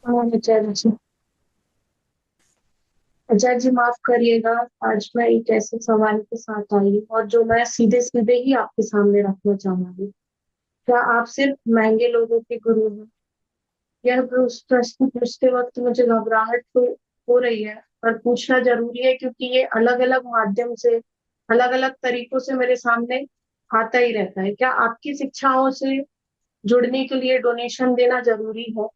हाँ आचार्य जी। आचार्य जी माफ करिएगा। आज मैं एक ऐसे सवाल के साथ आई हूँ और जो मैं सीधे सीधे ही आपके सामने रखना चाहूंगी। क्या आप सिर्फ महंगे लोगों के गुरु हैं? यह प्रश्न पूछते वक्त मुझे घबराहट तो हो रही है, पर पूछना जरूरी है क्योंकि ये अलग अलग माध्यम से, अलग अलग तरीकों से मेरे सामने आता ही रहता है। क्या आपकी शिक्षाओं से जुड़ने के लिए डोनेशन देना जरूरी है?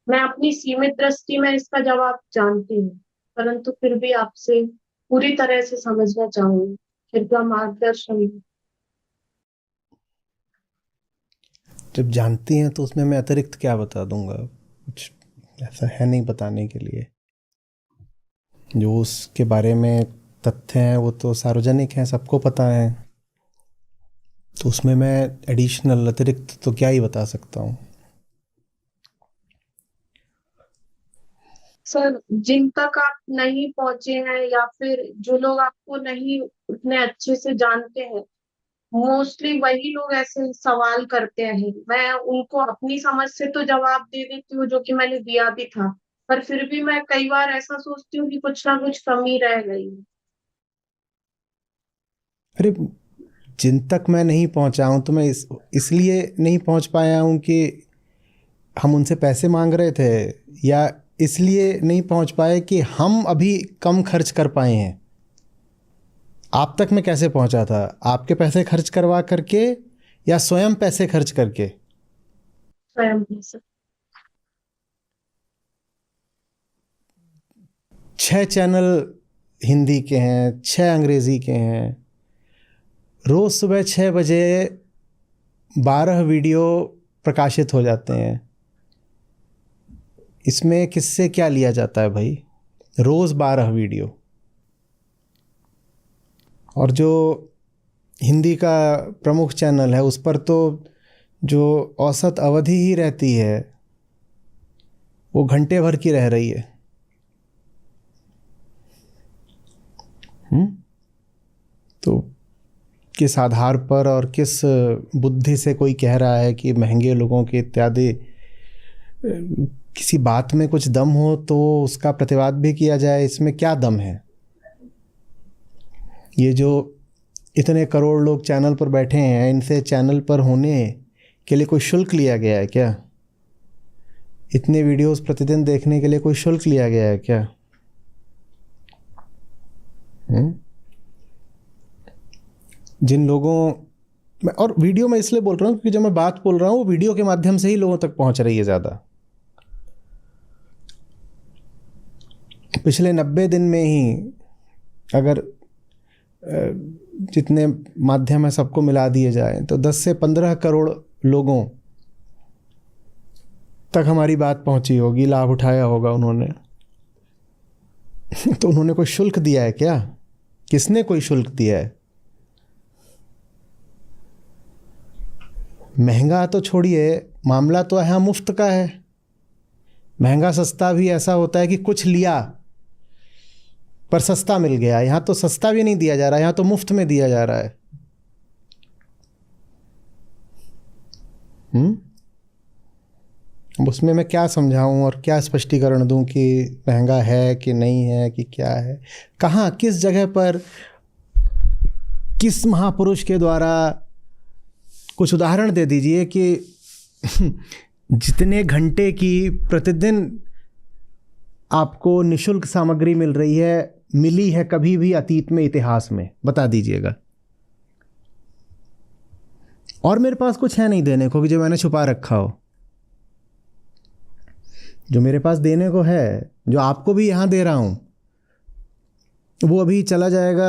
मैं अपनी सीमित दृष्टि में इसका जवाब जानती हूँ, परंतु फिर भी आपसे पूरी तरह से समझना चाहूंगी। कृपया मार्गदर्शन दें। जब जानती हैं तो उसमें मैं अतिरिक्त क्या बता दूंगा? कुछ ऐसा है नहीं बताने के लिए। जो उसके बारे में तथ्य हैं वो तो सार्वजनिक हैं, सबको पता है। तो उसमें मैं एडिशनल अतिरिक्त तो क्या ही बता सकता हूँ। सर, जिन तक आप नहीं पहुंचे हैं या फिर जो लोग आपको नहीं उतने अच्छे से जानते हैं, मोस्टली वही लोग ऐसे सवाल करते हैं। मैं उनको अपनी समझ से तो जवाब दे देती हूँ, जो कि मैंने दिया भी था, पर फिर भी मैं कई बार ऐसा सोचती हूँ कि कुछ ना कुछ कमी रह गई है। अरे, जिन तक मैं नहीं पहुंचा हूं तो मैं इसलिए नहीं पहुंच पाया हूं कि हम उनसे पैसे मांग रहे थे, या इसलिए नहीं पहुंच पाए कि हम अभी कम खर्च कर पाए हैं। आप तक मैं कैसे पहुंचा था? आपके पैसे खर्च करवा करके या स्वयं पैसे खर्च करके? स्वयं से। 6 चैनल हिंदी के हैं, 6 अंग्रेज़ी के हैं। रोज़ सुबह 6 बजे 12 वीडियो प्रकाशित हो जाते हैं। इसमें किससे क्या लिया जाता है भाई? रोज़ 12 वीडियो। और जो हिंदी का प्रमुख चैनल है उस पर तो जो औसत अवधि ही रहती है वो घंटे भर की रह रही है। तो किस आधार पर और किस बुद्धि से कोई कह रहा है कि महंगे लोगों के इत्यादि किसी बात में कुछ दम हो तो उसका प्रतिवाद भी किया जाए? इसमें क्या दम है? ये जो इतने करोड़ लोग चैनल पर बैठे हैं, इनसे चैनल पर होने के लिए कोई शुल्क लिया गया है क्या? इतने वीडियोस प्रतिदिन देखने के लिए कोई शुल्क लिया गया है क्या? हुँ? जिन लोगों और वीडियो मैं इसलिए बोल रहा हूँ क्योंकि जब मैं बात बोल रहा हूँ वो वीडियो के माध्यम से ही लोगों तक पहुँच रही है ज़्यादा। पिछले 90 दिन में ही अगर जितने माध्यम है सबको मिला दिए जाए तो 10 से 15 करोड़ लोगों तक हमारी बात पहुंची होगी, लाभ उठाया होगा उन्होंने। तो उन्होंने कोई शुल्क दिया है क्या? किसने कोई शुल्क दिया है? महंगा तो छोड़िए, मामला तो यहाँ मुफ्त का है। महंगा सस्ता भी ऐसा होता है कि कुछ लिया पर सस्ता मिल गया। यहाँ तो सस्ता भी नहीं दिया जा रहा है, यहाँ तो मुफ्त में दिया जा रहा है। अब उसमें मैं क्या समझाऊं और क्या स्पष्टीकरण दूं कि महंगा है कि नहीं है कि क्या है? कहाँ, किस जगह पर, किस महापुरुष के द्वारा? कुछ उदाहरण दे दीजिए कि जितने घंटे की प्रतिदिन आपको निशुल्क सामग्री मिल रही है, मिली है कभी भी अतीत में, इतिहास में? बता दीजिएगा। और मेरे पास कुछ है नहीं देने को कि जो मैंने छुपा रखा हो। जो मेरे पास देने को है, जो आपको भी यहाँ दे रहा हूँ, वो अभी चला जाएगा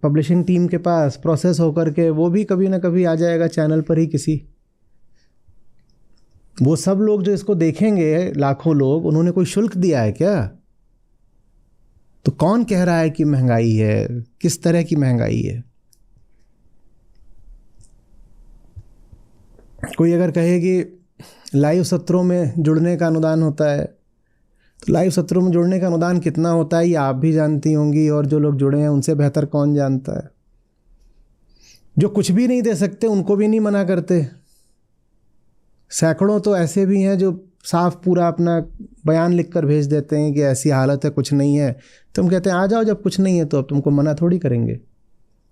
पब्लिशिंग टीम के पास, प्रोसेस होकर के वो भी कभी ना कभी आ जाएगा चैनल पर ही किसी। वो सब लोग जो इसको देखेंगे, लाखों लोग, उन्होंने कोई शुल्क दिया है क्या? तो कौन कह रहा है कि महंगाई है? किस तरह की महंगाई है? कोई अगर कहे कि लाइव सत्रों में जुड़ने का अनुदान होता है, तो लाइव सत्रों में जुड़ने का अनुदान कितना होता है ये आप भी जानती होंगी, और जो लोग जुड़े हैं उनसे बेहतर कौन जानता है। जो कुछ भी नहीं दे सकते उनको भी नहीं मना करते। सैकड़ों तो ऐसे भी हैं जो साफ पूरा अपना बयान लिख कर भेज देते हैं कि ऐसी हालत है, कुछ नहीं है। तो हम कहते हैं आ जाओ, जब कुछ नहीं है तो अब तुमको मना थोड़ी करेंगे,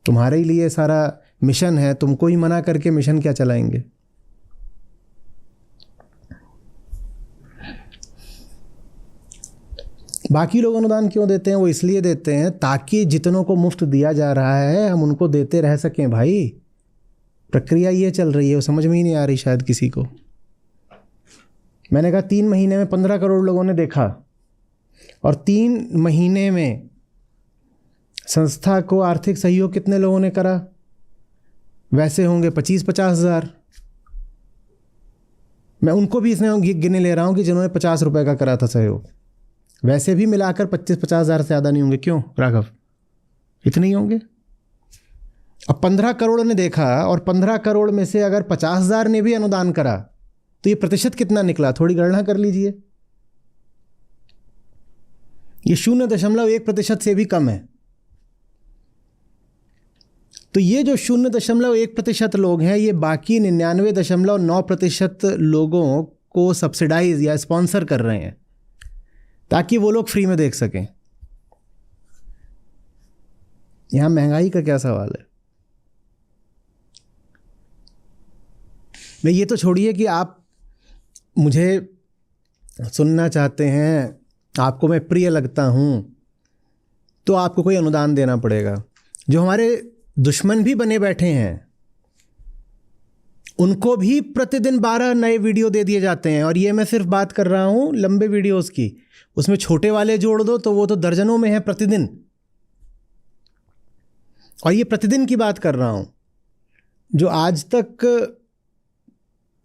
तुम्हारे ही लिए सारा मिशन है, तुमको ही मना करके मिशन क्या चलाएंगे। बाकी लोग अनुदान क्यों देते हैं? वो इसलिए देते हैं ताकि जितनों को मुफ्त दिया जा रहा है हम उनको देते रह सकें। भाई प्रक्रिया ये चल रही है, वो समझ में ही नहीं आ रही शायद किसी को। मैंने कहा 3 महीने में 15 करोड़ लोगों ने देखा, और 3 महीने में संस्था को आर्थिक सहयोग कितने लोगों ने करा? वैसे होंगे 25-50 हज़ार। मैं उनको भी इसमें गिने ले रहा हूँ कि जिन्होंने 50 रुपये का करा था सहयोग। वैसे भी मिलाकर 25-50 हज़ार से ज़्यादा नहीं होंगे। क्यों राघव, इतने ही होंगे? अब 15 करोड़ ने देखा, और 15 करोड़ में से अगर 50 हज़ार ने भी अनुदान करा तो ये प्रतिशत कितना निकला? थोड़ी गणना कर लीजिए। ये 0.1% से भी कम है। तो ये जो 0.1% लोग हैं, ये बाकी 99.9% लोगों को सब्सिडाइज या स्पॉन्सर कर रहे हैं ताकि वो लोग फ्री में देख सकें। यहां महंगाई का क्या सवाल है? मैं ये तो छोड़िए कि आप मुझे सुनना चाहते हैं, आपको मैं प्रिय लगता हूं, तो आपको कोई अनुदान देना पड़ेगा। जो हमारे दुश्मन भी बने बैठे हैं उनको भी प्रतिदिन 12 नए वीडियो दे दिए जाते हैं। और ये मैं सिर्फ बात कर रहा हूं लंबे वीडियोस की, उसमें छोटे वाले जोड़ दो तो वो तो दर्जनों में है प्रतिदिन। और ये प्रतिदिन की बात कर रहा हूं। जो आज तक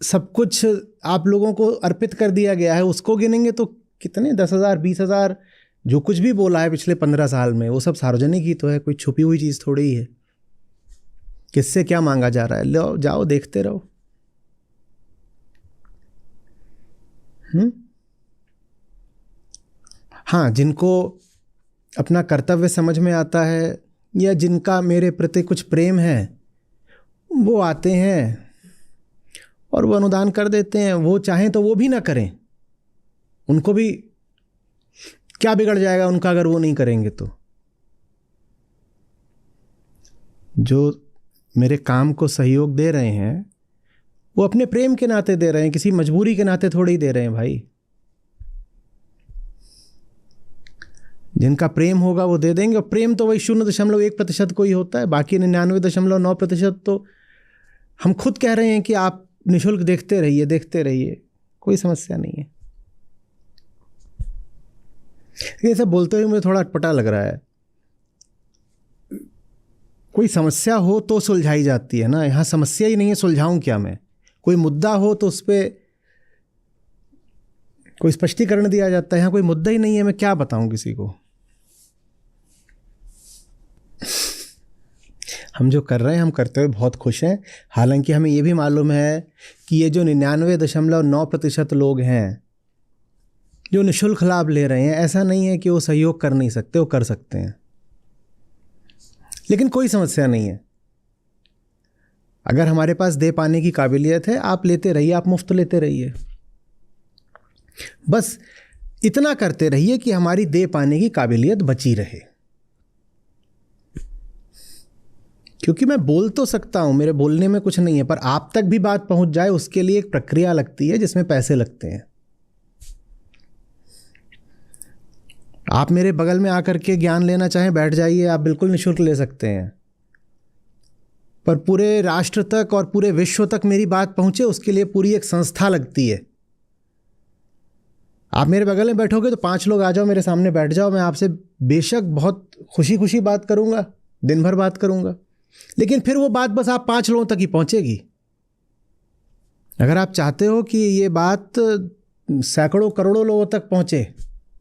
सब कुछ आप लोगों को अर्पित कर दिया गया है उसको गिनेंगे तो कितने, 10,000 20,000, जो कुछ भी बोला है पिछले 15 साल में वो सब सार्वजनिक ही तो है, कोई छुपी हुई चीज़ थोड़ी ही है। किससे क्या मांगा जा रहा है? लो जाओ देखते रहो। हाँ, जिनको अपना कर्तव्य समझ में आता है या जिनका मेरे प्रति कुछ प्रेम है वो आते हैं और वो अनुदान कर देते हैं। वो चाहें तो वो भी ना करें, उनको भी क्या बिगड़ जाएगा उनका अगर वो नहीं करेंगे तो। जो मेरे काम को सहयोग दे रहे हैं वो अपने प्रेम के नाते दे रहे हैं, किसी मजबूरी के नाते थोड़ी दे रहे हैं भाई। जिनका प्रेम होगा वो दे देंगे, और प्रेम तो वही 0.1% को ही होता है। बाकी 99.9% तो हम खुद कह रहे हैं कि आप निःशुल्क देखते रहिए, कोई समस्या नहीं है। लेकिन ऐसा बोलते हुए मुझे थोड़ा अटपटा लग रहा है। कोई समस्या हो तो सुलझाई जाती है ना, यहाँ समस्या ही नहीं है, सुलझाऊं क्या मैं? कोई मुद्दा हो तो उस पर कोई स्पष्टीकरण दिया जाता है। यहाँ कोई मुद्दा ही नहीं है, मैं क्या बताऊं किसी को? हम जो कर रहे हैं हम करते हुए बहुत खुश हैं। हालांकि हमें ये भी मालूम है कि ये जो 99.9% लोग हैं जो निःशुल्क लाभ ले रहे हैं, ऐसा नहीं है कि वो सहयोग कर नहीं सकते, वो कर सकते हैं। लेकिन कोई समस्या नहीं है। अगर हमारे पास दे पाने की काबिलियत है, आप लेते रहिए, आप मुफ्त लेते रहिए। बस इतना करते रहिए कि हमारी दे पाने की काबिलियत बची रहे। क्योंकि मैं बोल तो सकता हूं, मेरे बोलने में कुछ नहीं है, पर आप तक भी बात पहुंच जाए उसके लिए एक प्रक्रिया लगती है जिसमें पैसे लगते हैं। आप मेरे बगल में आकर के ज्ञान लेना चाहें बैठ जाइए, आप बिल्कुल निःशुल्क ले सकते हैं। पर पूरे राष्ट्र तक और पूरे विश्व तक मेरी बात पहुंचे उसके लिए पूरी एक संस्था लगती है। आप मेरे बगल में बैठोगे तो 5 लोग आ जाओ मेरे सामने बैठ जाओ, मैं आपसे बेशक बहुत खुशी खुशी बात करूंगा, दिन भर बात करूंगा, लेकिन फिर वो बात बस आप 5 लोगों तक ही पहुंचेगी। अगर आप चाहते हो कि ये बात सैकड़ों करोड़ों लोगों तक पहुंचे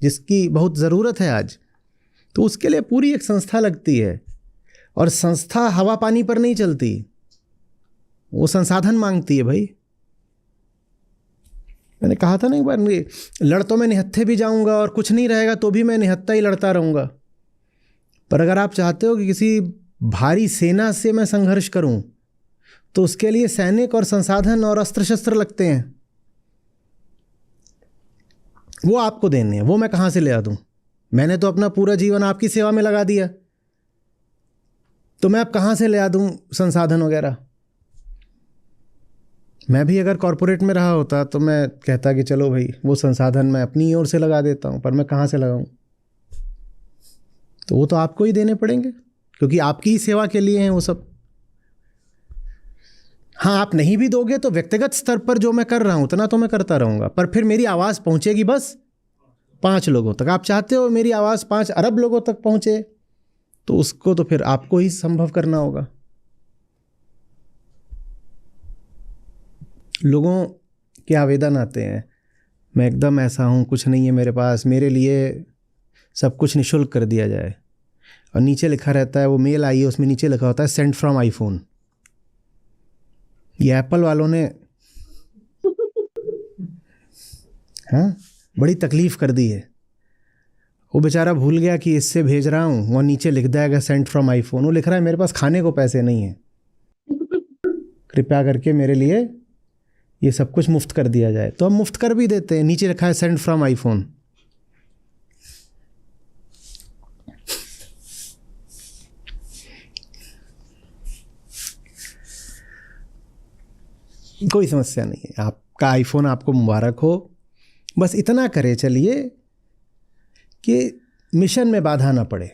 जिसकी बहुत ज़रूरत है आज, तो उसके लिए पूरी एक संस्था लगती है। और संस्था हवा पानी पर नहीं चलती, वो संसाधन मांगती है भाई। मैंने कहा था ना एक बार, लड़ तो मैं निहत्थे भी जाऊंगा और कुछ नहीं रहेगा तो भी मैं निहत्था ही लड़ता रहूंगा। पर अगर आप चाहते हो कि किसी भारी सेना से मैं संघर्ष करूं तो उसके लिए सैनिक और संसाधन और अस्त्र शस्त्र लगते हैं। वो आपको देने हैं, वो मैं कहाँ से ले आ दूँ? मैंने तो अपना पूरा जीवन आपकी सेवा में लगा दिया, तो मैं अब कहाँ से ले आ दूँ संसाधन वगैरह? मैं भी अगर कॉरपोरेट में रहा होता तो मैं कहता कि चलो भाई वो संसाधन मैं अपनी ओर से लगा देता हूँ, पर मैं कहाँ से लगाऊँ? तो वो तो आपको ही देने पड़ेंगे, क्योंकि आपकी ही सेवा के लिए हैं वो सब। हाँ, आप नहीं भी दोगे तो व्यक्तिगत स्तर पर जो मैं कर रहा हूँ उतना तो मैं करता रहूँगा, पर फिर मेरी आवाज़ पहुँचेगी बस 5 लोगों तक। आप चाहते हो मेरी आवाज़ 5 अरब लोगों तक पहुँचे, तो उसको तो फिर आपको ही संभव करना होगा। लोगों के आवेदन आते हैं, मैं एकदम ऐसा हूँ, कुछ नहीं है मेरे पास, मेरे लिए सब कुछ निःशुल्क कर दिया जाए। और नीचे लिखा रहता है, वो मेल आई है उसमें नीचे लिखा होता है सेंड फ्रॉम आईफोन। ये एप्पल वालों ने हाँ बड़ी तकलीफ कर दी है। वो बेचारा भूल गया कि इससे भेज रहा हूँ, वो नीचे लिख देगा सेंड फ्रॉम आईफोन। वो लिख रहा है मेरे पास खाने को पैसे नहीं है, कृपया करके मेरे लिए ये सब कुछ मुफ्त कर दिया जाए। तो हम मुफ्त कर भी देते हैं, नीचे लिखा है सेंड फ्रॉम आईफोन। कोई समस्या नहीं है, आपका आईफोन आपको मुबारक हो। बस इतना करे चलिए कि मिशन में बाधा ना पड़े।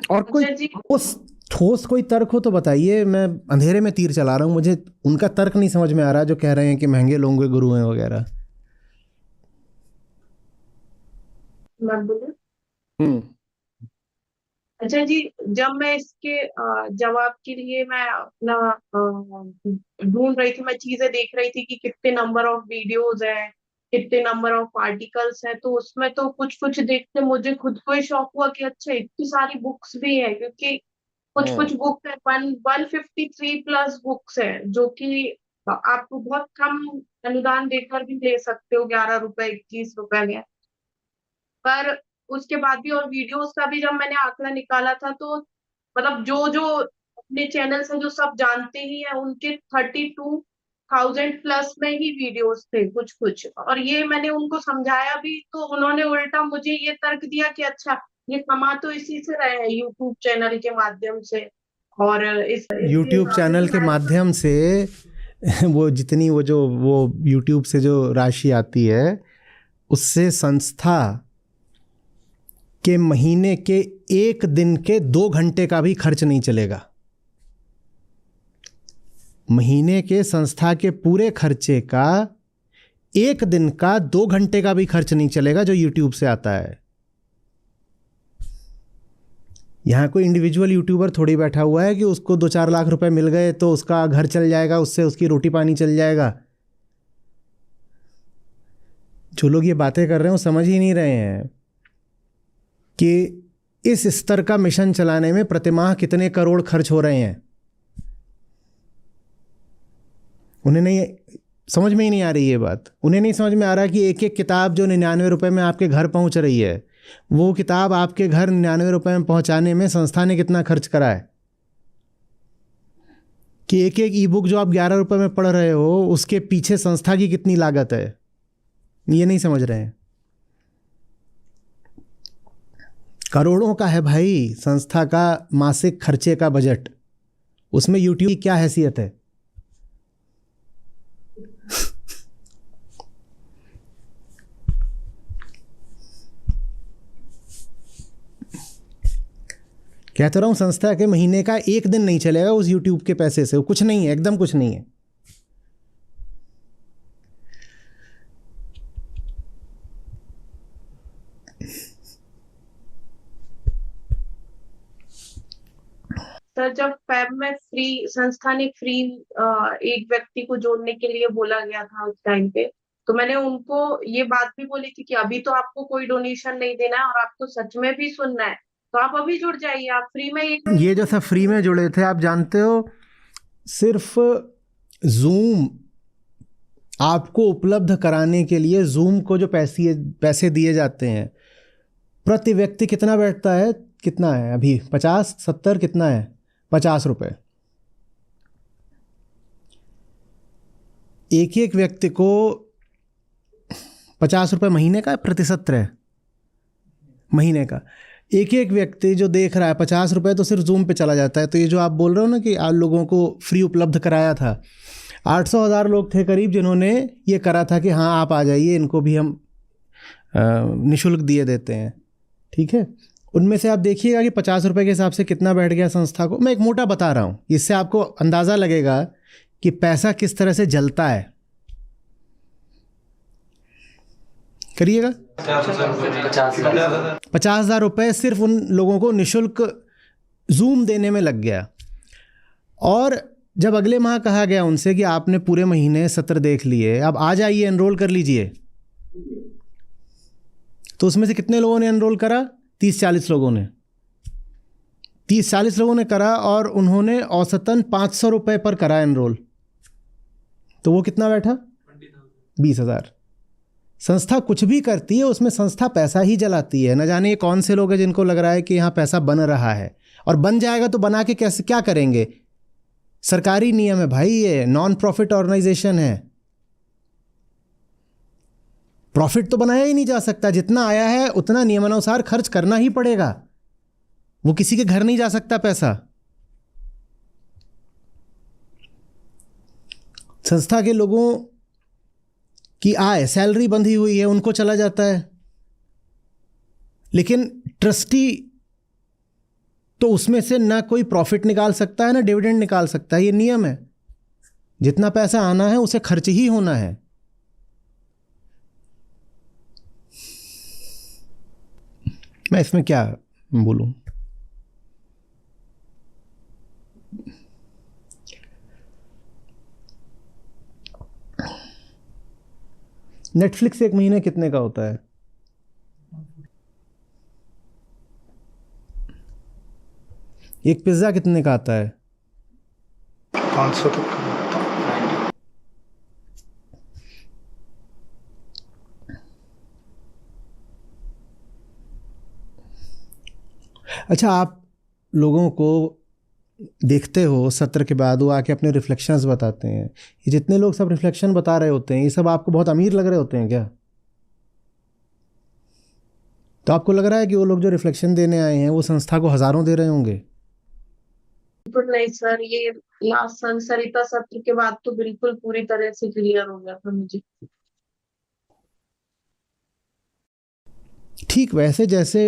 और कोई उस ठोस कोई तर्क हो तो बताइए। मैं अंधेरे में तीर चला रहा हूँ, मुझे उनका तर्क नहीं समझ में आ रहा जो कह रहे हैं कि महंगे लोगों के गुरु हैं वगैरह। मैं बोलूं? अच्छा जी, जब मैं इसके जवाब के लिए मैं अपना ढूंढ रही थी, मैं चीजें देख रही थी कि कितने नंबर ऑफ वीडियोस है, कितने नंबर ऑफ आर्टिकल्स है, तो उसमें तो कुछ कुछ देखते मुझे खुद को ही शौक हुआ कि अच्छा इतनी सारी बुक्स भी है, क्योंकि कुछ कुछ बुक्स है 153 प्लस बुक्स है, जो कि आप बहुत कम अनुदान देकर भी ले सकते हो, 11 रुपए 21 रुपए में। पर उसके बाद भी और वीडियोस का भी जब मैंने आंकड़ा निकाला था, तो मतलब जो जो अपने चैनल से जो सब जानते ही हैं, उनके 32,000 प्लस में ही वीडियोस थे कुछ कुछ। और ये मैंने उनको समझाया भी, तो उन्होंने उल्टा मुझे ये तर्क दिया कि अच्छा ये कमा तो इसी से रहे हैं, यूट्यूब चैनल के माध्यम से, और इसके यूट्यूब हिसाब से चैनल के मैं माध्यम से वो जितनी वो यूट्यूब से जो राशि आती है, उससे संस्था के महीने के 1 दिन के 2 घंटे का भी खर्च नहीं चलेगा। महीने के संस्था के पूरे खर्चे का 1 दिन का 2 घंटे का भी खर्च नहीं चलेगा जो यूट्यूब से आता है। यहाँ कोई इंडिविजुअल यूट्यूबर थोड़ी बैठा हुआ है कि उसको 2-4 लाख रुपए मिल गए तो उसका घर चल जाएगा, उससे उसकी रोटी पानी चल जाएगा। जो लोग ये बातें कर रहे हैं वो समझ ही नहीं रहे हैं कि इस स्तर का मिशन चलाने में प्रतिमाह कितने करोड़ खर्च हो रहे हैं। उन्हें नहीं समझ में ही नहीं आ रही ये बात। उन्हें नहीं समझ में आ रहा कि एक एक किताब जो 99 रुपये में आपके घर पहुंच रही है, वो किताब आपके घर 99 रुपये में पहुंचाने में संस्था ने कितना खर्च करा है। कि एक एक ई बुक जो आप 11 रुपये में पढ़ रहे हो, उसके पीछे संस्था की कितनी लागत है, ये नहीं समझ रहे हैं। करोड़ों का है भाई संस्था का मासिक खर्चे का बजट, उसमें यूट्यूब की क्या हैसियत है। कहता रहा हूँ, संस्था के महीने का 1 दिन नहीं चलेगा उस यूट्यूब के पैसे से। वो कुछ नहीं है, एकदम कुछ नहीं है। सर, जब फैब में फ्री संस्था ने फ्री एक व्यक्ति को जोड़ने के लिए बोला गया था उस टाइम पे, तो मैंने उनको ये बात भी बोली थी कि अभी तो आपको कोई डोनेशन नहीं देना है और आपको सच में भी सुनना है, तो आप अभी जुड़ जाइए, आप फ्री में ये जो सब फ्री में जुड़े थे, आप जानते हो, सिर्फ जूम आपको उपलब्ध कराने के लिए जूम को जो पैसे दिए जाते हैं, प्रति व्यक्ति कितना बैठता है, कितना है अभी 50-70 कितना है, ₹50। एक एक व्यक्ति को ₹50 महीने का, प्रतिशत है महीने का। एक एक व्यक्ति जो देख रहा है, ₹50 तो सिर्फ जूम पे चला जाता है। तो ये जो आप बोल रहे हो ना कि आप लोगों को फ्री उपलब्ध कराया था, 800,000 लोग थे करीब जिन्होंने ये करा था कि हाँ आप आ जाइए, इनको भी हम निःशुल्क दिए देते हैं, ठीक है। उनमें से आप देखिएगा कि ₹50 के हिसाब से कितना बैठ गया संस्था को। मैं एक मोटा बता रहा हूँ, इससे आपको अंदाज़ा लगेगा कि पैसा किस तरह से जलता है। करिएगा। ₹50,000 सिर्फ उन लोगों को निःशुल्क जूम देने में लग गया। और जब अगले माह कहा गया उनसे कि आपने पूरे महीने सत्र देख लिए, अब आ जाइए, एनरोल कर लीजिए, तो उसमें से कितने लोगों ने एनरोल करा? 30-40 लोगों ने। 30-40 लोगों ने करा और उन्होंने औसतन ₹500 पर करा एनरोल। तो वो कितना बैठा? 20,000। संस्था कुछ भी करती है उसमें संस्था पैसा ही जलाती है। न जाने ये कौन से लोग हैं जिनको लग रहा है कि यहाँ पैसा बन रहा है, और बन जाएगा तो बना के कैसे, क्या करेंगे? सरकारी नियम है भाई, ये नॉन प्रॉफिट ऑर्गेनाइजेशन है, प्रॉफिट तो बनाया ही नहीं जा सकता। जितना आया है उतना नियमानुसार खर्च करना ही पड़ेगा, वो किसी के घर नहीं जा सकता पैसा। संस्था के लोगों की आय, सैलरी बंधी हुई है, उनको चला जाता है। लेकिन ट्रस्टी तो उसमें से ना कोई प्रॉफिट निकाल सकता है ना डिविडेंड निकाल सकता है। ये नियम है, जितना पैसा आना है उसे खर्च ही होना है। मैं इसमें क्या बोलूं? नेटफ्लिक्स एक महीने कितने का होता है? एक पिज्जा कितने का आता है? 500 तक का होता है। अच्छा, आप लोगों को देखते हो सत्र के बाद, वो आके अपने रिफ्लेक्शंस बताते हैं। ये जितने लोग सब रिफ्लेक्शन बता रहे होते हैं, ये सब आपको बहुत अमीर लग रहे होते हैं क्या? तो आपको लग रहा है कि वो लोग जो रिफ्लेक्शन देने आए हैं वो संस्था को हज़ारों दे रहे होंगे? बिल्कुल नहीं सर, ये लास्ट संसरिता सत्र के बाद तो बिल्कुल पूरी तरह से क्लियर हो गया था मुझे। ठीक वैसे जैसे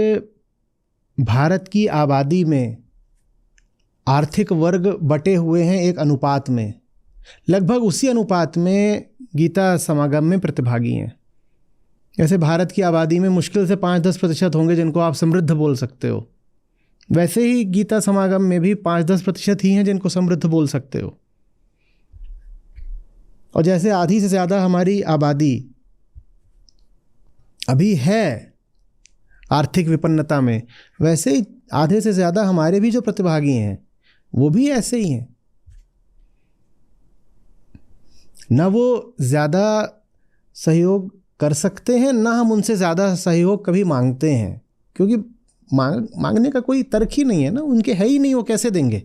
भारत की आबादी में आर्थिक वर्ग बटे हुए हैं एक अनुपात में, लगभग उसी अनुपात में गीता समागम में प्रतिभागी हैं। जैसे भारत की आबादी में मुश्किल से 5-10% होंगे जिनको आप समृद्ध बोल सकते हो, वैसे ही गीता समागम में भी 5-10% ही हैं जिनको समृद्ध बोल सकते हो। और जैसे आधी से ज़्यादा हमारी आबादी अभी है आर्थिक विपन्नता में, वैसे ही आधे से ज़्यादा हमारे भी जो प्रतिभागी हैं वो भी ऐसे ही हैं। ना वो ज़्यादा सहयोग कर सकते हैं, ना हम उनसे ज़्यादा सहयोग कभी मांगते हैं, क्योंकि मांगने का कोई तर्क ही नहीं है ना, उनके है ही नहीं, वो कैसे देंगे।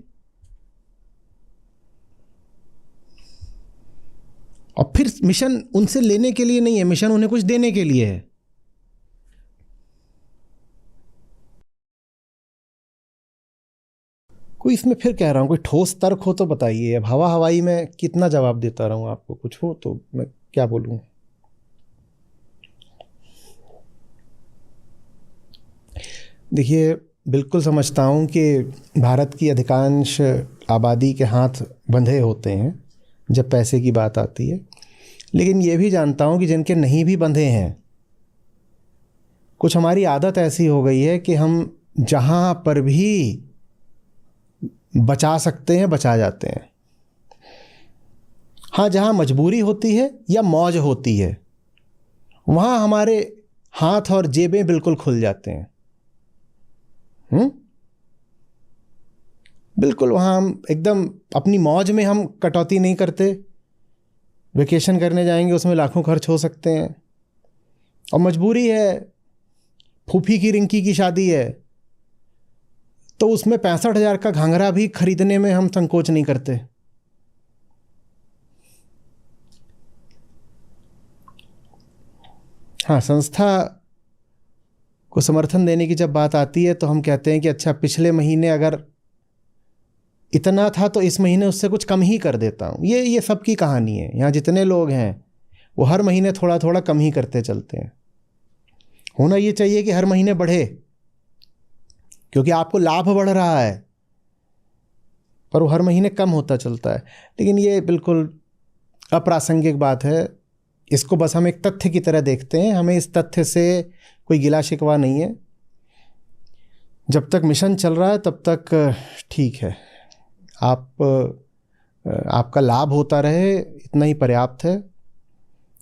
और फिर मिशन उनसे लेने के लिए नहीं है, मिशन उन्हें कुछ देने के लिए है। कोई इसमें फिर कह रहा हूँ कोई ठोस तर्क हो तो बताइए। अब हवा हवाई में कितना जवाब देता रहूँ आपको, कुछ हो तो मैं क्या बोलूँ। देखिए, बिल्कुल समझता हूँ कि भारत की अधिकांश आबादी के हाथ बंधे होते हैं जब पैसे की बात आती है, लेकिन ये भी जानता हूँ कि जिनके नहीं भी बंधे हैं, कुछ हमारी आदत ऐसी हो गई है कि हम जहाँ पर भी बचा सकते हैं बचा जाते हैं। हाँ, जहाँ मजबूरी होती है या मौज होती है वहाँ हमारे हाथ और जेबें बिल्कुल खुल जाते हैं। बिल्कुल, वहाँ हम एकदम अपनी मौज में हम कटौती नहीं करते। वेकेशन करने जाएंगे उसमें लाखों खर्च हो सकते हैं, और मजबूरी है, फूफी की रिंकी की शादी है तो उसमें 65,000 का घाघरा भी खरीदने में हम संकोच नहीं करते। हाँ, संस्था को समर्थन देने की जब बात आती है तो हम कहते हैं कि अच्छा, पिछले महीने अगर इतना था तो इस महीने उससे कुछ कम ही कर देता हूँ। ये सबकी कहानी है। यहाँ जितने लोग हैं वो हर महीने थोड़ा थोड़ा कम ही करते चलते हैं। होना ये चाहिए कि हर महीने बढ़े, क्योंकि आपको लाभ बढ़ रहा है, पर वो हर महीने कम होता चलता है। लेकिन ये बिल्कुल अप्रासंगिक बात है। इसको बस हम एक तथ्य की तरह देखते हैं। हमें इस तथ्य से कोई गिला शिकवा नहीं है। जब तक मिशन चल रहा है तब तक ठीक है। आपका लाभ होता रहे, इतना ही पर्याप्त है।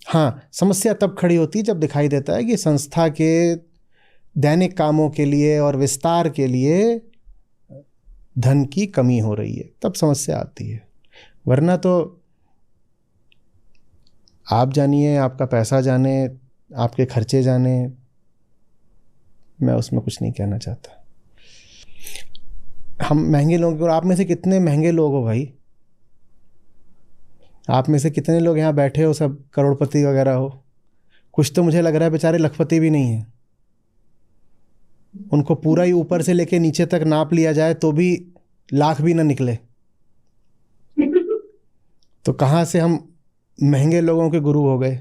हाँ, समस्या तब खड़ी होती है जब दिखाई देता है कि संस्था के दैनिक कामों के लिए और विस्तार के लिए धन की कमी हो रही है, तब समस्या आती है। वरना तो आप जानिए, आपका पैसा जाने, आपके खर्चे जाने, मैं उसमें कुछ नहीं कहना चाहता। हम महंगे लोग, और आप में से कितने महंगे लोग हो भाई? आप में से कितने लोग यहाँ बैठे हो सब करोड़पति वगैरह हो? कुछ तो मुझे लग रहा है बेचारे लखपति भी नहीं हैं। उनको पूरा ही ऊपर से लेके नीचे तक नाप लिया जाए तो भी लाख भी ना निकले। तो कहाँ से हम महंगे लोगों के गुरु हो गए?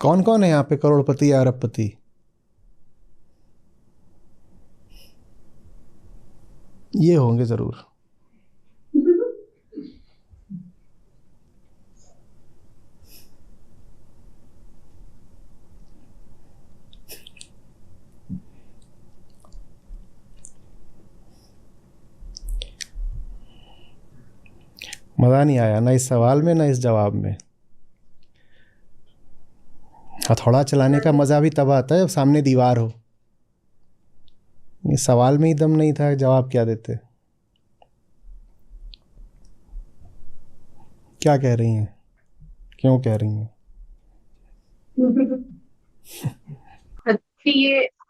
कौन कौन है यहाँ पे करोड़पति या अरबपति? ये होंगे जरूर। मज़ा नहीं आया ना इस सवाल में ना इस जवाब में। हथौड़ा चलाने का मज़ा भी तब आता है जब सामने दीवार हो। ये सवाल में ही दम नहीं था, जवाब क्या देते? क्या कह रही हैं? क्यों कह रही हैं?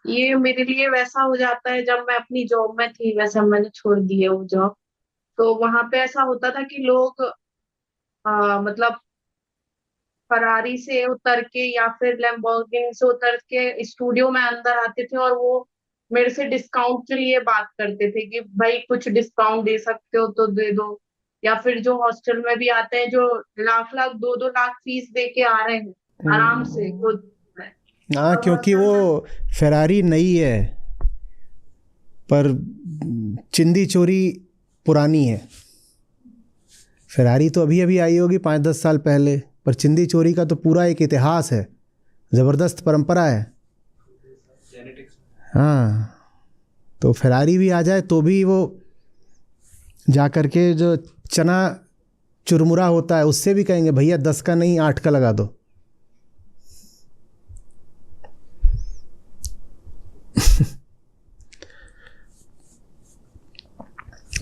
ये मेरे लिए वैसा हो जाता है, जब मैं अपनी जॉब में थी वैसा मैंने छोड़ दी है वो जॉब। तो वहां पे ऐसा होता था कि लोग मतलब फरारी से उतर के या फिर लैम्बोर्गिनी से उतर के स्टूडियो में अंदर आते थे और वो मेरे से डिस्काउंट के लिए बात करते थे कि भाई कुछ डिस्काउंट दे सकते हो तो दे दो। या फिर जो हॉस्टल में भी आते हैं जो लाख लाख 2-2 लाख फीस दे के आ रहे हैं आराम से खुद। हाँ, और क्योंकि वो फेरारी नई है पर चिंदी चोरी पुरानी है। फेरारी तो अभी अभी आई होगी 5-10 साल पहले, पर चिंदी चोरी का तो पूरा एक इतिहास है, ज़बरदस्त परंपरा है। हाँ, तो फेरारी भी आ जाए तो भी वो जा कर के जो चना चुरमुरा होता है उससे भी कहेंगे भैया 10 का नहीं 8 का लगा दो।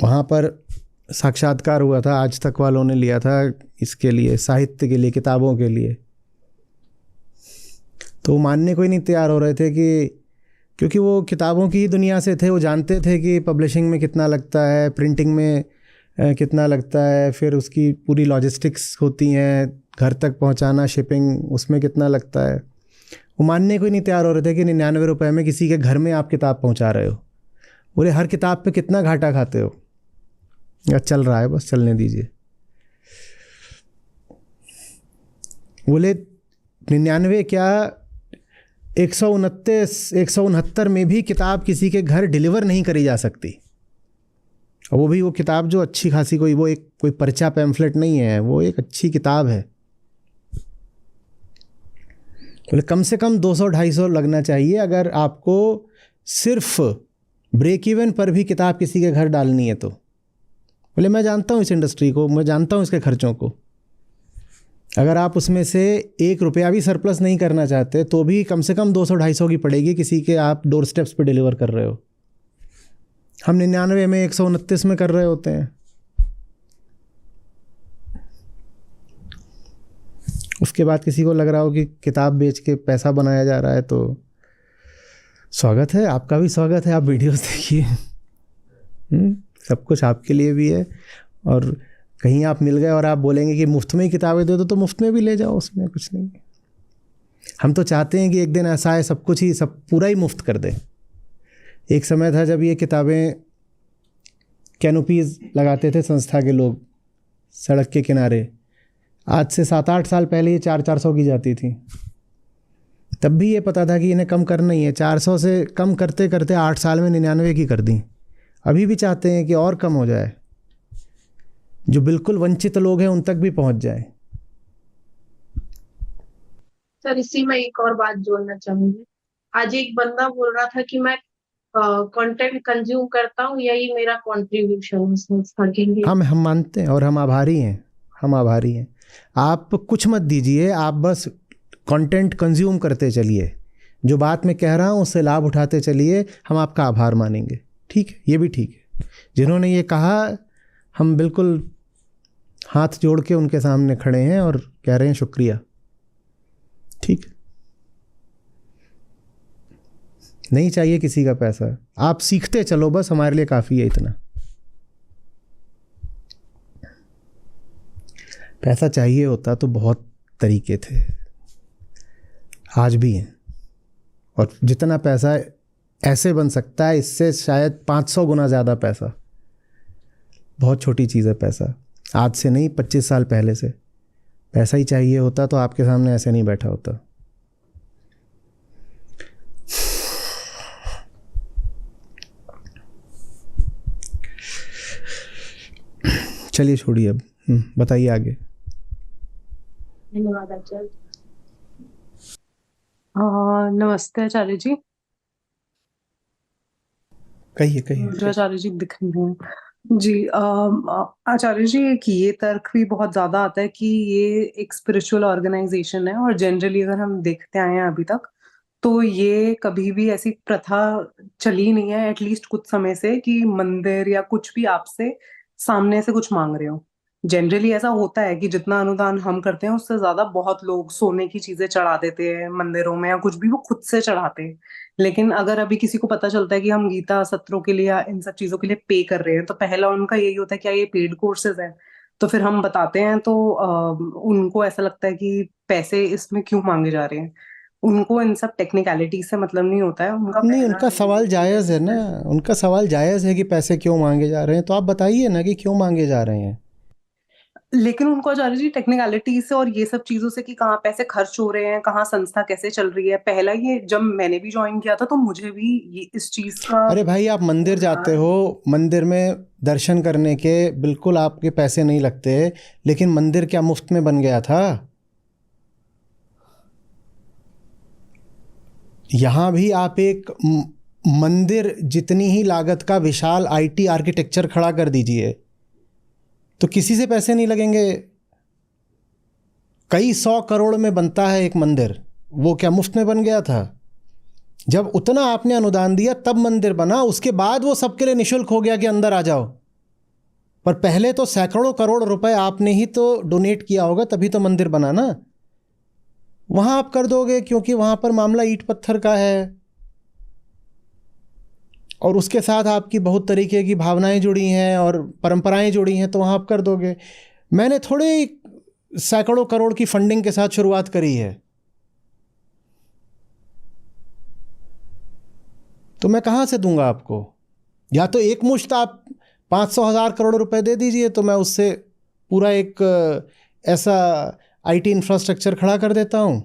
वहाँ पर साक्षात्कार हुआ था, आज तक वालों ने लिया था इसके लिए, साहित्य के लिए, किताबों के लिए। तो मानने को ही नहीं तैयार हो रहे थे कि, क्योंकि वो किताबों की ही दुनिया से थे। वो जानते थे कि पब्लिशिंग में कितना लगता है, प्रिंटिंग में कितना लगता है, फिर उसकी पूरी लॉजिस्टिक्स होती हैं, घर तक पहुंचाना, शिपिंग, उसमें कितना लगता है। वो मानने को ही नहीं तैयार हो रहे थे कि 99 रुपये में किसी के घर में आप किताब पहुंचा रहे हो। बोले हर किताब पे कितना घाटा खाते हो? या चल रहा है, बस चलने दीजिए। बोले 99 क्या, 169 में भी किताब किसी के घर डिलीवर नहीं करी जा सकती। और वो भी वो किताब जो अच्छी खासी, कोई पर्चा पैम्फलेट नहीं है, वो एक अच्छी किताब है। बोले कम से कम 200-250 लगना चाहिए अगर आपको सिर्फ ब्रेक इवन पर भी किताब किसी के घर डालनी है तो। बोले मैं जानता हूँ इस इंडस्ट्री को, मैं जानता हूँ इसके खर्चों को। अगर आप उसमें से 1 रुपया भी सरप्लस नहीं करना चाहते तो भी कम से कम 200-250 की पड़ेगी किसी के आप डोर स्टेप्स पे डिलीवर कर रहे हो। हम 99 में 129 में कर रहे होते हैं। उसके बाद किसी को लग रहा हो कि किताब बेच के पैसा बनाया जा रहा है, तो स्वागत है, आपका भी स्वागत है, आप वीडियोस देखिए। सब कुछ आपके लिए भी है। और कहीं आप मिल गए और आप बोलेंगे कि मुफ्त में ही किताबें दे दो, तो मुफ्त में भी ले जाओ, उसमें कुछ नहीं। हम तो चाहते हैं कि एक दिन ऐसा है सब कुछ ही, सब पूरा ही मुफ्त कर दे। एक समय था जब ये किताबें कैनोपीज लगाते थे संस्था के लोग सड़क के किनारे। आज से 7-8 साल पहले ये 400 की जाती थी। तब भी ये पता था कि इन्हें कम करना ही है। 400 से कम करते करते 8 साल में 99 की कर दी। अभी भी चाहते हैं कि और कम हो जाए, जो बिल्कुल वंचित लोग हैं उन तक भी पहुंच जाए। सर इसी में एक और बात जोड़ना चाहूंगी। आज एक बंदा बोल रहा था कि मैं कंटेंट कंज्यूम करता हूँ, यही मेरा कंट्रीब्यूशन है संस्था के लिए। हम मानते हैं और हम आभारी हैं, हम आभारी हैं। आप कुछ मत दीजिए, आप बस कंटेंट कंज्यूम करते चलिए। जो बात मैं कह रहा हूँ उससे लाभ उठाते चलिए, हम आपका आभार मानेंगे। ठीक है, ये भी ठीक है। जिन्होंने ये कहा, हम बिल्कुल हाथ जोड़ के उनके सामने खड़े हैं और कह रहे हैं शुक्रिया। ठीक, नहीं चाहिए किसी का पैसा, आप सीखते चलो, बस हमारे लिए काफ़ी है इतना। पैसा चाहिए होता तो बहुत तरीके थे, आज भी हैं। और जितना पैसा ऐसे बन सकता है, इससे शायद 500 गुना ज़्यादा पैसा। बहुत छोटी चीज़ है पैसा। आज से नहीं, 25 साल पहले से पैसा ही चाहिए होता तो आपके सामने ऐसे नहीं बैठा होता। चलिए छोड़िए अब, बताइए आगे। धन्यवाद आचार्य। नमस्ते आचार्य जी। कहिए। जो आचार्य जी दिख रहे हैं जी। आचार्य जी, एक ये तर्क भी बहुत ज्यादा आता है कि ये एक स्पिरिचुअल ऑर्गेनाइजेशन है, और जनरली अगर हम देखते आए हैं अभी तक, तो ये कभी भी ऐसी प्रथा चली नहीं है, एटलीस्ट कुछ समय से, कि मंदिर या कुछ भी आपसे सामने से कुछ मांग रहे हो। जनरली ऐसा होता है कि जितना अनुदान हम करते हैं उससे ज्यादा बहुत लोग सोने की चीजें चढ़ा देते हैं मंदिरों में, या कुछ भी वो खुद से चढ़ाते हैं। लेकिन अगर अभी किसी को पता चलता है कि हम गीता सत्रों के लिए या इन सब चीजों के लिए पे कर रहे हैं, तो पहला उनका यही होता है क्या ये पेड कोर्सेज है। तो फिर हम बताते हैं तो उनको ऐसा लगता है कि पैसे इसमें क्यों मांगे जा रहे हैं। उनको इन सब टेक्निकलिटी से मतलब नहीं होता है। उनका नहीं, पहला उनका सवाल जायज़ है ना, उनका सवाल जायज़ है कि पैसे क्यों मांगे जा रहे हैं, तो आप बताइए ना कि क्यों मांगे जा रहे हैं। लेकिन उनको आचार्य जी टेक्निकलिटी से और ये सब चीजों से कि कहाँ पैसे खर्च हो रहे हैं, कहाँ संस्था कैसे चल रही है। पहला ये जब मैंने भी ज्वाइन किया था तो मुझे भी ये इस चीज का। अरे भाई, आप मंदिर जाते हो, मंदिर में दर्शन करने के बिल्कुल आपके पैसे नहीं लगते, लेकिन मंदिर क्या मुफ्त में बन गया था? यहाँ भी आप एक मंदिर जितनी ही लागत का विशाल IT आर्किटेक्चर खड़ा कर दीजिए तो किसी से पैसे नहीं लगेंगे। कई 100 करोड़ में बनता है एक मंदिर, वो क्या मुफ्त में बन गया था? जब उतना आपने अनुदान दिया तब मंदिर बना, उसके बाद वो सबके लिए निःशुल्क हो गया कि अंदर आ जाओ। पर पहले तो सैकड़ों करोड़ रुपए आपने ही तो डोनेट किया होगा, तभी तो मंदिर बना ना। वहाँ आप कर दोगे क्योंकि वहाँ पर मामला ईंट पत्थर का है और उसके साथ आपकी बहुत तरीके की भावनाएं जुड़ी हैं और परंपराएं जुड़ी हैं, तो वहाँ आप कर दोगे। मैंने थोड़े सैकड़ों करोड़ की फंडिंग के साथ शुरुआत करी है, तो मैं कहाँ से दूंगा आपको? या तो एक मुश्त आप 500,000 करोड़ रुपए दे दीजिए, तो मैं उससे पूरा एक ऐसा IT इंफ्रास्ट्रक्चर खड़ा कर देता हूँ,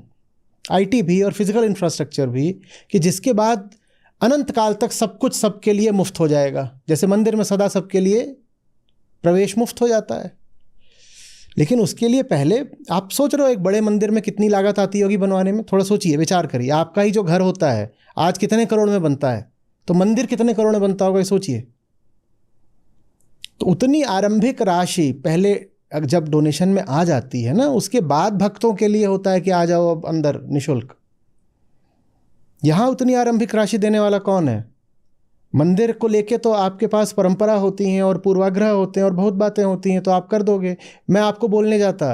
IT भी और फिजिकल इंफ्रास्ट्रक्चर भी, कि जिसके बाद अनंत काल तक सब कुछ सबके लिए मुफ्त हो जाएगा। जैसे मंदिर में सदा सबके लिए प्रवेश मुफ्त हो जाता है। लेकिन उसके लिए पहले आप सोच रहे हो एक बड़े मंदिर में कितनी लागत आती होगी बनवाने में? थोड़ा सोचिए, विचार करिए। आपका ही जो घर होता है आज कितने करोड़ में बनता है, तो मंदिर कितने करोड़ में बनता होगा, ये सोचिए। तो उतनी आरंभिक राशि पहले जब डोनेशन में आ जाती है ना, उसके बाद भक्तों के लिए होता है कि आ जाओ अब अंदर निःशुल्क। यहाँ उतनी आरंभिक राशि देने वाला कौन है? मंदिर को लेके तो आपके पास परंपरा होती हैं और पूर्वाग्रह होते हैं और बहुत बातें होती हैं, तो आप कर दोगे। मैं आपको बोलने जाता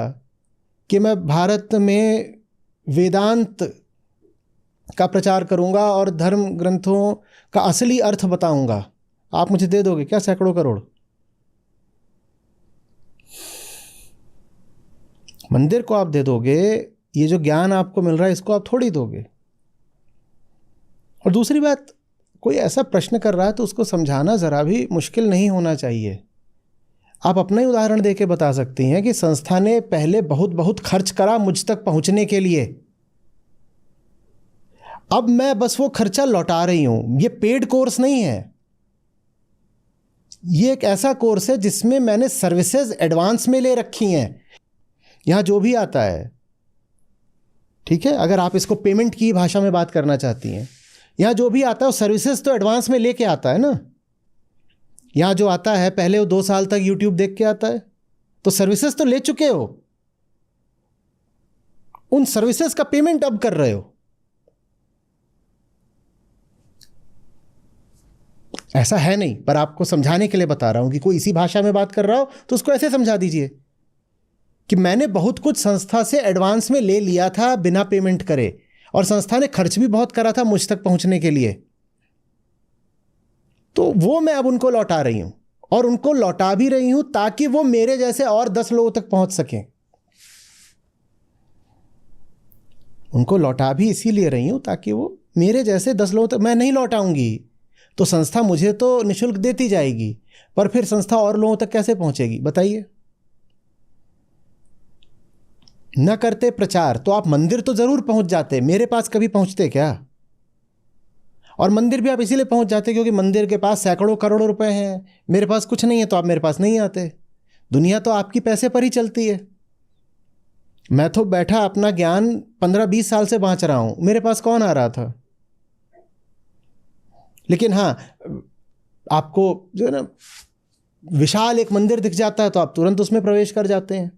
कि मैं भारत में वेदांत का प्रचार करूंगा और धर्म ग्रंथों का असली अर्थ बताऊंगा, आप मुझे दे दोगे क्या सैकड़ों करोड़? मंदिर को आप दे दोगे, ये जो ज्ञान आपको मिल रहा है इसको आप थोड़ी दोगे। और दूसरी बात, कोई ऐसा प्रश्न कर रहा है तो उसको समझाना ज़रा भी मुश्किल नहीं होना चाहिए। आप अपना ही उदाहरण देके बता सकती हैं कि संस्था ने पहले बहुत बहुत खर्च करा मुझ तक पहुंचने के लिए, अब मैं बस वो खर्चा लौटा रही हूं। ये पेड कोर्स नहीं है, ये एक ऐसा कोर्स है जिसमें मैंने सर्विसेज एडवांस में ले रखी हैं। यहां जो भी आता है, ठीक है, अगर आप इसको पेमेंट की भाषा में बात करना चाहती हैं, यहां जो भी आता है वो सर्विसेज तो एडवांस में लेके आता है ना। यहां जो आता है पहले वो 2 साल तक यूट्यूब देख के आता है, तो सर्विसेज तो ले चुके हो, उन सर्विसेज का पेमेंट अब कर रहे हो। ऐसा है नहीं, पर आपको समझाने के लिए बता रहा हूं कि कोई इसी भाषा में बात कर रहा हो तो उसको ऐसे समझा दीजिए कि मैंने बहुत कुछ संस्था से एडवांस में ले लिया था बिना पेमेंट करे, और संस्था ने खर्च भी बहुत करा था मुझ तक पहुंचने के लिए, तो वो मैं अब उनको लौटा रही हूं, और उनको लौटा भी रही हूं ताकि वो मेरे जैसे और 10 लोगों तक पहुंच सकें। उनको लौटा भी इसीलिए रही हूं ताकि वो मेरे जैसे 10 लोगों तक, मैं नहीं लौटाऊंगी तो संस्था मुझे तो निःशुल्क देती जाएगी, पर फिर संस्था और लोगों तक कैसे पहुंचेगी बताइए? न करते प्रचार तो आप मंदिर तो जरूर पहुंच जाते, मेरे पास कभी पहुंचते क्या? और मंदिर भी आप इसीलिए पहुंच जाते क्योंकि मंदिर के पास सैकड़ों करोड़ों रुपए हैं, मेरे पास कुछ नहीं है तो आप मेरे पास नहीं आते। दुनिया तो आपकी पैसे पर ही चलती है। मैं तो बैठा अपना ज्ञान 15-20 साल से बांच रहा हूं, मेरे पास कौन आ रहा था? लेकिन हाँ, आपको जो है ना विशाल एक मंदिर दिख जाता है तो आप तुरंत उसमें प्रवेश कर जाते हैं।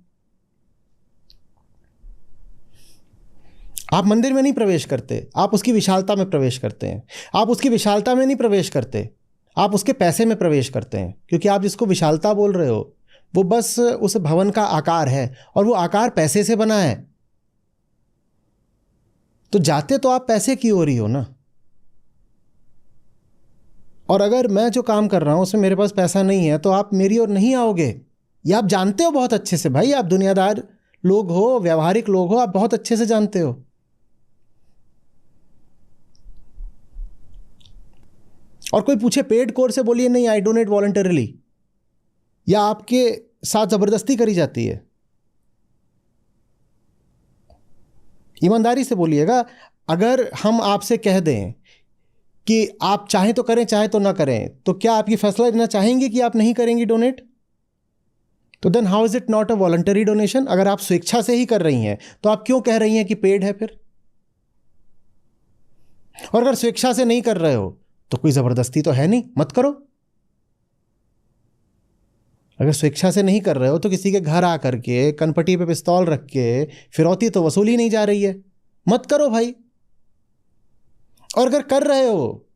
आप मंदिर में नहीं प्रवेश करते, आप उसकी विशालता में प्रवेश करते हैं। आप उसकी विशालता में नहीं प्रवेश करते, आप उसके पैसे में प्रवेश करते हैं, क्योंकि आप जिसको विशालता बोल रहे हो वो बस उस भवन का आकार है, और वो आकार पैसे से बना है। तो जाते तो आप पैसे की ओर ही हो ना। और अगर मैं जो काम कर रहा हूं उसमें मेरे पास पैसा नहीं है तो आप मेरी ओर नहीं आओगे। ये आप जानते हो बहुत अच्छे से भाई, आप दुनियादार लोग हो, व्यवहारिक लोग हो, आप बहुत अच्छे से जानते हो। और कोई पूछे पेड कोर्स से, बोलिए नहीं, आई डोनेट वॉलंटरीली, या आपके साथ जबरदस्ती करी जाती है। ईमानदारी से बोलिएगा, अगर हम आपसे कह दें कि आप चाहें तो करें चाहे तो ना करें, तो क्या आप ये फैसला लेना चाहेंगे कि आप नहीं करेंगी डोनेट? तो then how is it not a voluntary donation? अगर आप स्वेच्छा से ही कर रही हैं तो आप क्यों कह रही हैं कि पेड है फिर? और अगर स्वेच्छा से नहीं कर रहे हो तो कोई जबरदस्ती तो है नहीं, मत करो। अगर स्वेच्छा से नहीं कर रहे हो तो किसी के घर आकर के कनपटी पे पिस्तौल रख के फिरौती तो वसूली नहीं जा रही है, मत करो भाई। और अगर कर रहे हो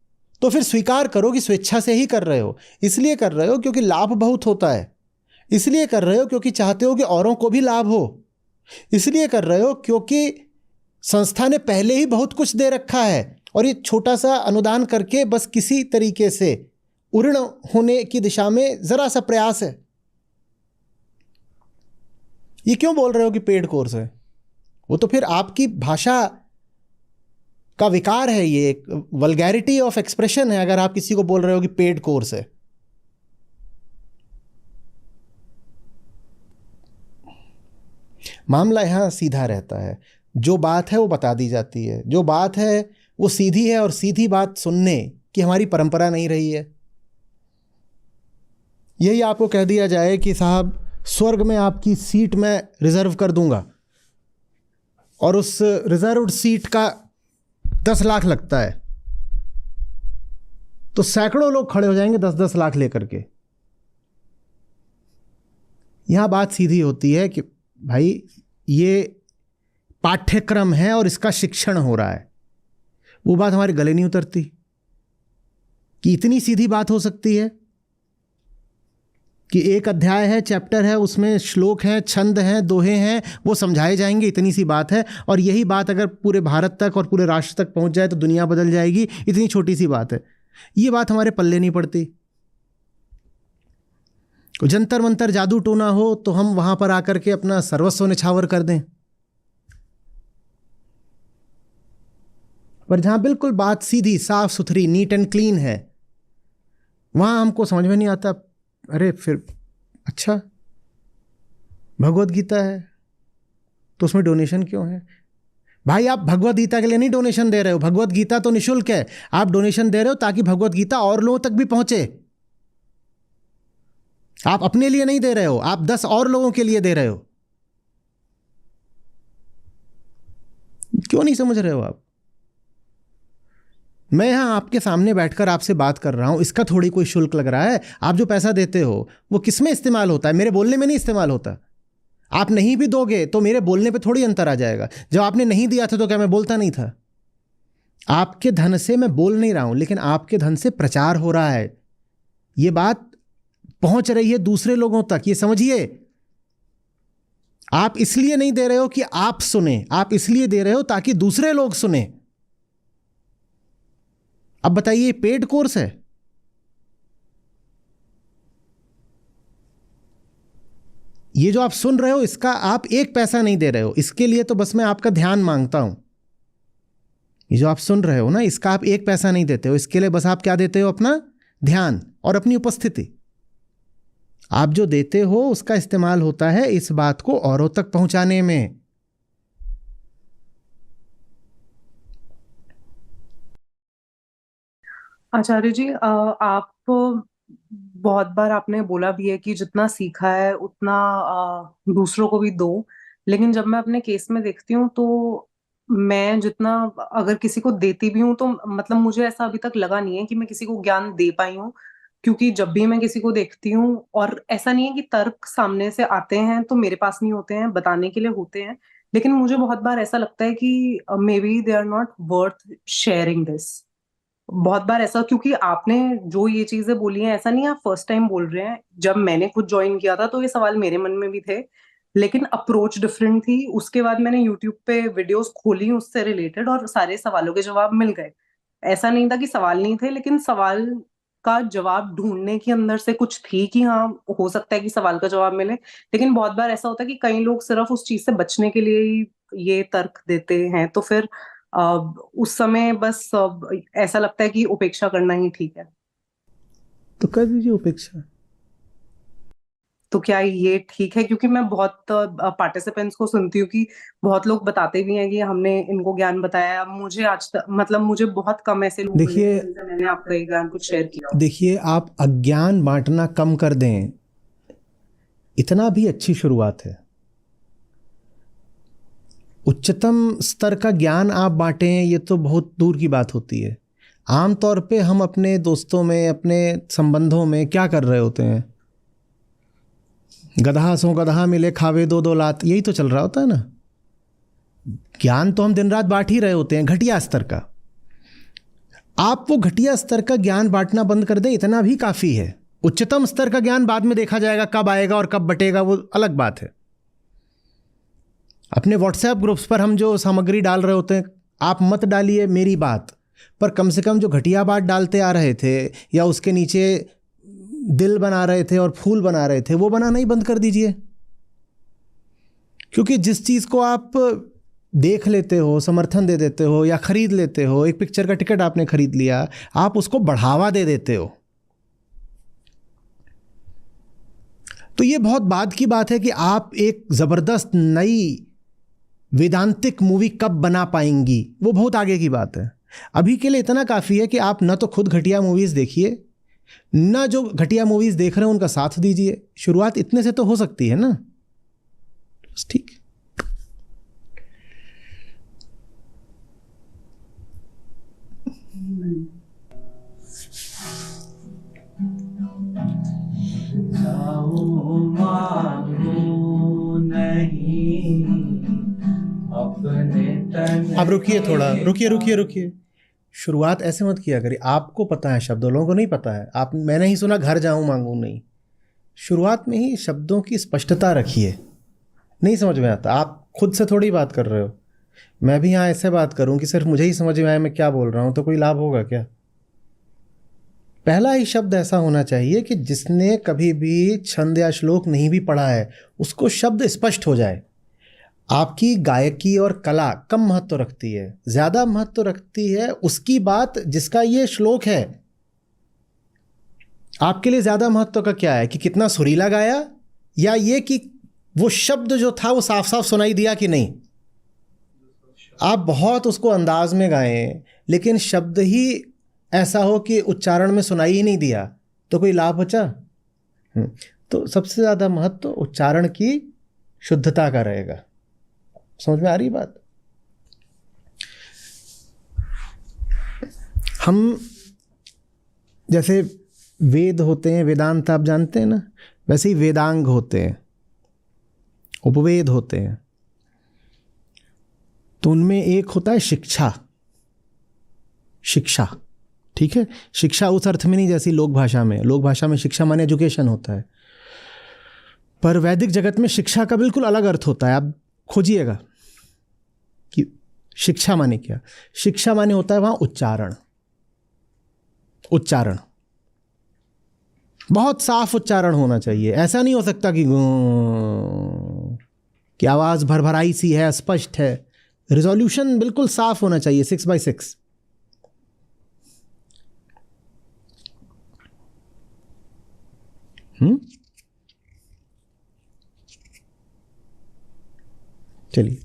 तो फिर स्वीकार करो कि स्वेच्छा से ही कर रहे हो। इसलिए कर रहे हो क्योंकि लाभ बहुत होता है, इसलिए कर रहे हो क्योंकि चाहते हो कि औरों को भी लाभ हो, इसलिए कर रहे हो क्योंकि संस्था ने पहले ही बहुत कुछ दे रखा है और ये छोटा सा अनुदान करके बस किसी तरीके से उऋण होने की दिशा में जरा सा प्रयास है। ये क्यों बोल रहे हो कि पेड कोर्स है? वो तो फिर आपकी भाषा का विकार है, ये एक वल्गैरिटी ऑफ एक्सप्रेशन है अगर आप किसी को बोल रहे हो कि पेड कोर्स है। मामला यहां सीधा रहता है, जो बात है वो बता दी जाती है, जो बात है वो सीधी है, और सीधी बात सुनने की हमारी परंपरा नहीं रही है। यही आपको कह दिया जाए कि साहब स्वर्ग में आपकी सीट मैं रिजर्व कर दूंगा, और उस रिजर्व्ड सीट का 10 लाख लगता है, तो सैकड़ों लोग खड़े हो जाएंगे 10-10 लाख लेकर के। यहां बात सीधी होती है कि भाई ये पाठ्यक्रम है और इसका शिक्षण हो रहा है। वो बात हमारे गले नहीं उतरती कि इतनी सीधी बात हो सकती है। कि एक अध्याय है, चैप्टर है, उसमें श्लोक हैं, छंद हैं, दोहे हैं, वो समझाए जाएंगे, इतनी सी बात है। और यही बात अगर पूरे भारत तक और पूरे राष्ट्र तक पहुंच जाए तो दुनिया बदल जाएगी, इतनी छोटी सी बात है। ये बात हमारे पल्ले नहीं पड़ती। जंतर मंतर जादू टोना हो तो हम वहां पर आकर के अपना सर्वस्व निछावर कर दें, पर जहां बिल्कुल बात सीधी साफ सुथरी नीट एंड क्लीन है, वहां हमको समझ में नहीं आता। अरे फिर अच्छा, भगवत गीता है तो उसमें डोनेशन क्यों है? भाई आप भगवत गीता के लिए नहीं डोनेशन दे रहे हो, भगवत गीता तो निशुल्क है। आप डोनेशन दे रहे हो ताकि भगवत गीता और लोगों तक भी पहुंचे। आप अपने लिए नहीं दे रहे हो, आप 10 और लोगों के लिए दे रहे हो। क्यों नहीं समझ रहे हो आप? मैं यहां आपके सामने बैठकर आपसे बात कर रहा हूं, इसका थोड़ी कोई शुल्क लग रहा है। आप जो पैसा देते हो वो किस में इस्तेमाल होता है? मेरे बोलने में नहीं इस्तेमाल होता। आप नहीं भी दोगे तो मेरे बोलने पे थोड़ी अंतर आ जाएगा। जब आपने नहीं दिया था तो क्या मैं बोलता नहीं था? आपके धन से मैं बोल नहीं रहा हूं, लेकिन आपके धन से प्रचार हो रहा है। ये बात पहुंच रही है दूसरे लोगों तक, ये समझिए। आप इसलिए नहीं दे रहे हो कि आप सुने, आप इसलिए दे रहे हो ताकि दूसरे लोग सुने। अब बताइए, पेड कोर्स है? ये जो आप सुन रहे हो इसका आप एक पैसा नहीं दे रहे हो, इसके लिए तो बस मैं आपका ध्यान मांगता हूं। ये जो आप सुन रहे हो ना, इसका आप एक पैसा नहीं देते हो, इसके लिए बस आप क्या देते हो? अपना ध्यान और अपनी उपस्थिति। आप जो देते हो उसका इस्तेमाल होता है इस बात को औरों तक पहुंचाने में। आचार्य जी, आप बहुत बार आपने बोला भी है कि जितना सीखा है उतना दूसरों को भी दो। लेकिन जब मैं अपने केस में देखती हूँ तो मैं जितना अगर किसी को देती भी हूँ तो मतलब मुझे ऐसा अभी तक लगा नहीं है कि मैं किसी को ज्ञान दे पाई हूँ। क्योंकि जब भी मैं किसी को देखती हूँ, और ऐसा नहीं है कि तर्क सामने से आते हैं तो मेरे पास नहीं होते हैं, बताने के लिए होते हैं, लेकिन मुझे बहुत बार ऐसा लगता है कि maybe they are not worth sharing this. बहुत बार ऐसा, क्योंकि आपने जो ये चीजें बोली हैं, ऐसा नहीं आप फर्स्ट टाइम बोल रहे हैं। जब मैंने खुद ज्वाइन किया था तो ये सवाल मेरे मन में भी थे, लेकिन अप्रोच डिफरेंट थी। उसके बाद मैंने यूट्यूब पे वीडियोस खोली उससे रिलेटेड, और सारे सवालों के जवाब मिल गए। ऐसा नहीं था कि सवाल नहीं थे, लेकिन सवाल का जवाब ढूंढने के अंदर से कुछ थी कि हाँ, हो सकता है कि सवाल का जवाब मिले। लेकिन बहुत बार ऐसा होता है कि कई लोग सिर्फ उस चीज से बचने के लिए ही ये तर्क देते हैं, तो फिर उस समय बस ऐसा लगता है कि उपेक्षा करना ही ठीक है। तो कर दीजिए उपेक्षा। तो क्या ये ठीक है? क्योंकि मैं बहुत पार्टिसिपेंट्स को सुनती हूँ कि बहुत लोग बताते भी हैं कि हमने इनको ज्ञान बताया। मुझे आज तक मतलब मुझे बहुत कम ऐसे लोग मिले देखिए, जिनसे मैंने आपका ये ज्ञान कुछ शेयर किया। देखिए, आप अज्ञान बांटना कम कर दें, इतना भी अच्छी शुरुआत है। उच्चतम स्तर का ज्ञान आप बांटें, ये तो बहुत दूर की बात होती है। आमतौर पे हम अपने दोस्तों में, अपने संबंधों में क्या कर रहे होते हैं? गधा सो गधा मिले खावे दो दो लात, यही तो चल रहा होता है ना। ज्ञान तो हम दिन रात बांट ही रहे होते हैं, घटिया स्तर का। आप वो घटिया स्तर का ज्ञान बांटना बंद कर दें, इतना भी काफ़ी है। उच्चतम स्तर का ज्ञान बाद में देखा जाएगा, कब आएगा और कब बटेगा वो अलग बात है। अपने व्हाट्सएप ग्रुप्स पर हम जो सामग्री डाल रहे होते हैं, आप मत डालिए मेरी बात, पर कम से कम जो घटिया बात डालते आ रहे थे या उसके नीचे दिल बना रहे थे और फूल बना रहे थे, वो बनाना ही बंद कर दीजिए। क्योंकि जिस चीज़ को आप देख लेते हो, समर्थन दे देते हो या खरीद लेते हो, एक पिक्चर का टिकट आपने खरीद लिया, आप उसको बढ़ावा दे देते हो। तो ये बहुत बाद की बात है कि आप एक ज़बरदस्त नई वेदांतिक मूवी कब बना पाएंगी, वो बहुत आगे की बात है। अभी के लिए इतना काफ़ी है कि आप ना तो खुद घटिया मूवीज़ देखिए, ना जो घटिया मूवीज़ देख रहे हैं उनका साथ दीजिए। शुरुआत इतने से तो हो सकती है ना। ठीक। अब रुकिए थोड़ा, रुकिए। शुरुआत ऐसे मत किया करिए। आपको पता है शब्द, लोगों को नहीं पता है। आप, मैंने ही सुना घर जाऊं मांगू नहीं। शुरुआत में ही शब्दों की स्पष्टता रखिए। नहीं समझ में आता, आप खुद से थोड़ी बात कर रहे हो। मैं भी यहाँ ऐसे बात करूँ कि सिर्फ मुझे ही समझ में आए मैं क्या बोल रहा हूँ, तो कोई लाभ होगा क्या? पहला ही शब्द ऐसा होना चाहिए कि जिसने कभी भी छंद या श्लोक नहीं भी पढ़ा है उसको शब्द स्पष्ट हो जाए। आपकी गायकी और कला कम महत्व रखती है, ज़्यादा महत्व रखती है उसकी बात जिसका ये श्लोक है। आपके लिए ज़्यादा महत्व का क्या है कि कितना सुरीला गाया, या ये कि वो शब्द जो था वो साफ साफ सुनाई दिया कि नहीं? आप बहुत उसको अंदाज में गाएं लेकिन शब्द ही ऐसा हो कि उच्चारण में सुनाई ही नहीं दिया, तो कोई लाभ बचा? तो सबसे ज़्यादा महत्व उच्चारण की शुद्धता का रहेगा। समझ में आ रही बात? हम जैसे वेद होते हैं, वेदांत आप जानते हैं ना, वैसे ही वेदांग होते हैं, उपवेद होते हैं। तो उनमें एक होता है शिक्षा। शिक्षा, ठीक है, शिक्षा उस अर्थ में नहीं जैसी लोक भाषा में। लोक भाषा में शिक्षा माने एजुकेशन होता है, पर वैदिक जगत में शिक्षा का बिल्कुल अलग अर्थ होता है। आप खोजिएगा कि शिक्षा माने क्या। शिक्षा माने होता है वहां उच्चारण। उच्चारण बहुत साफ उच्चारण होना चाहिए। ऐसा नहीं हो सकता कि आवाज भरभराई सी है, स्पष्ट है। रिजोल्यूशन बिल्कुल साफ होना चाहिए, 6/6। चलिए,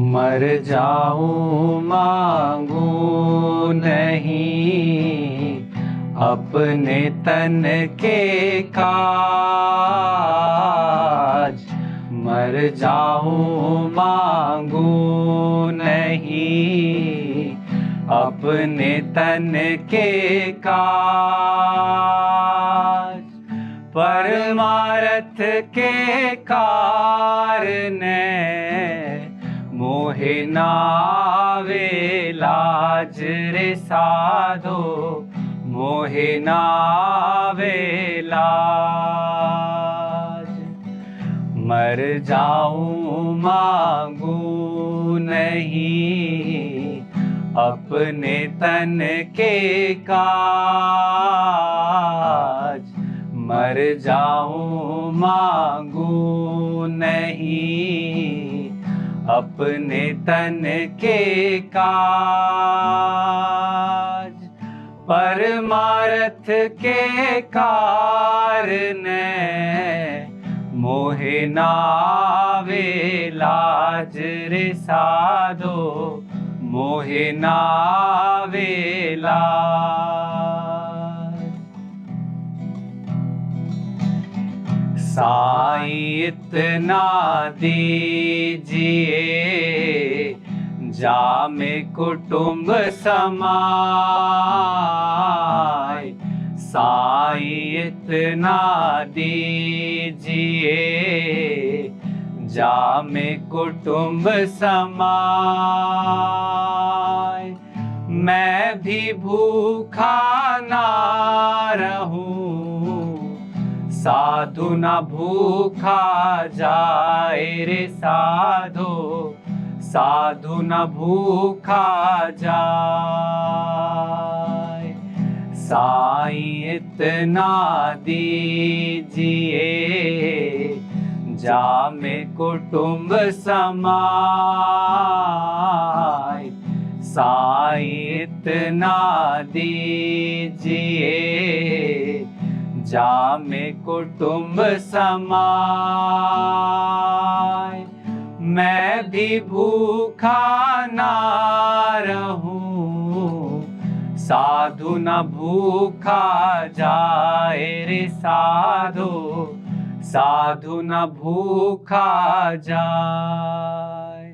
मर जाऊं मांगू नहीं अपने तन के काज। मर जाऊं मांगू नहीं अपने तन के काज। परमार्थ के कारणे मोहे नावे लाज रे साधो, मोहे नावे लाज। मर जाऊं मांगू नहीं अपने तन के काज। मर जाऊं मांगू नहीं अपने तन के काज। परमार्थ के कारणे मोहे नावे लाज रे साधो, मोहे नावे लाज। साईं इतना दीजिए जामे कुटुंब समाए। साईं इतना दीजिए जामे कुटुंब समाए। मैं भी भूखा ना रहूं, साधु न भूखा जाए रे साधो, साधु न भूखा जाए। साईं इतना दीजिए जामे कुटुंब समाए। साईं इतना दीजिए जामे कुटुंब समाए। मैं भी भूखा ना रहूं, साधु न भूखा जाए रे साधो, साधु न भूखा जाए।